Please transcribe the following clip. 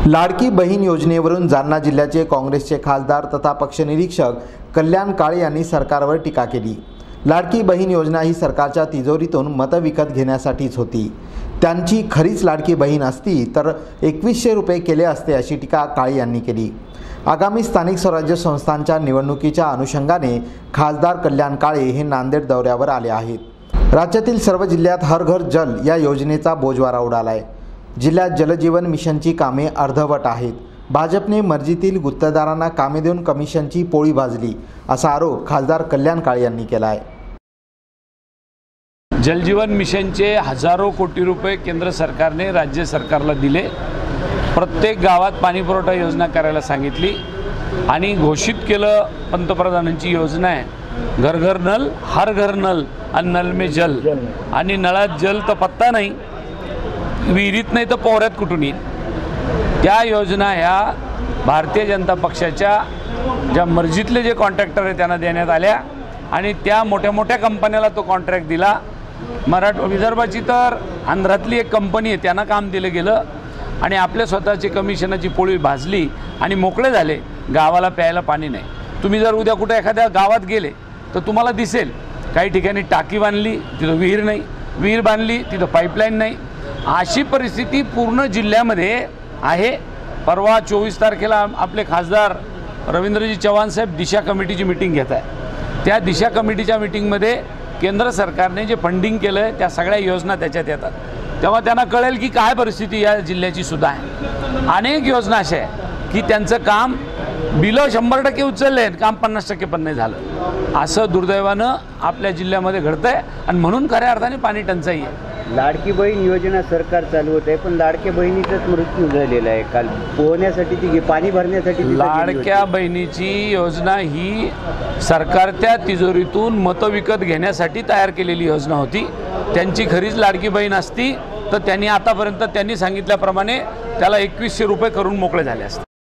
लाडकी बहीण योजनेवरून जालना जिल्ह्याचे काँग्रेसचे खासदार तथा पक्षनिरीक्षक कल्याण काळे यांनी सरकारवर टीका केली। लाडकी बहीण योजना ही सरकारच्या तिजोरीतून मतं विकत घेण्यासाठीच होती। त्यांची खरीच लाडकी बहीण असती तर 2100 रुपये केले असते अशी टीका काळे यांनी केली। आगामी स्थानिक स्वराज्य संस्थांच्या निवडणुकीच्या अनुषंगाने खासदार कल्याण काळे हे नांदेड दौऱ्यावर आले आहेत। राज्यातील सर्व जिल्ह्यात हर घर जल या योजनेचा बोजवारा उडालाय। जिल्ह्यात जलजीवन मिशनची कामे अर्धवट आहेत। भाजपने मर्जीतील गुत्तेदारांना कामे देऊन कमिशनची पोळी भाजली असा आरोप खासदार कल्याण काळे यांनी केला आहे। जलजीवन मिशनचे हजारो कोटी रुपये केंद्र सरकारने राज्य सरकारला दिले। प्रत्येक गावात पाणीपुरवठा योजना करायला सांगितली आणि घोषित केलं पंतप्रधानांची योजना आहे घर घर नल हर घर नल आणि नल में जल। आणि नळात जल तर पत्ता नाही, विहिरीत नाही तर पोहऱ्यात कुठून येईल। त्या योजना ह्या भारतीय जनता पक्षाच्या ज्या मर्जीतले जे कॉन्ट्रॅक्टर आहेत त्यांना देण्यात आल्या आणि त्या मोठ्या मोठ्या कंपन्याला तो कॉन्ट्रॅक्ट दिला। विदर्भाची तर आंध्रातली एक कंपनी आहे त्यांना काम दिलं गेलं आणि आपल्या स्वतःची कमिशनाची पोळी भाजली आणि मोकळे झाले। गावाला प्यायला पाणी नाही। तुम्ही जर उद्या कुठे एखाद्या गावात गेले तर तुम्हाला दिसेल काही ठिकाणी टाकी बांधली तिथं विहीर नाही, विहीर बांधली तिथं पाईपलाईन नाही। अशी परिस्थिती पूर्ण जिल्ह्यामध्ये आहे। परवा 24 तारखेला आपले खासदार रवींद्रजी चव्हाण साहेब दिशा कमिटीची मीटिंग घेत आहे। त्या दिशा कमिटीच्या मीटिंगमध्ये केंद्र सरकारने जे फंडिंग केलं आहे त्या सगळ्या योजना त्याच्यात येतात, तेव्हा त्यांना कळेल की काय परिस्थिती या जिल्ह्याची सुद्धा आहे। अनेक योजना अशा आहे की त्यांचं काम बिलं 100% उचलले आहेत, काम 50% पण नाही झालं। असं दुर्दैवानं आपल्या जिल्ह्यामध्ये घडतंय आणि म्हणून खऱ्या अर्थाने पाणी टंचाई आहे। लाडकी बहीण योजना सरकार चालवत आहे पण लाडक्या बहिणीचाच मृत्यू झालेला आहे। काल पोहण्यासाठी ती पाणी भरण्यासाठी लाडक्या बहिणीची योजना ही सरकारच्या तिजोरीतून मतं विकत घेण्यासाठी तयार केलेली योजना होती। त्यांची खरीच लाडकी बहीण असती तर त्यांनी आतापर्यंत त्यांनी सांगितल्याप्रमाणे त्याला 2100 रुपये करून मोकळे झाले असते।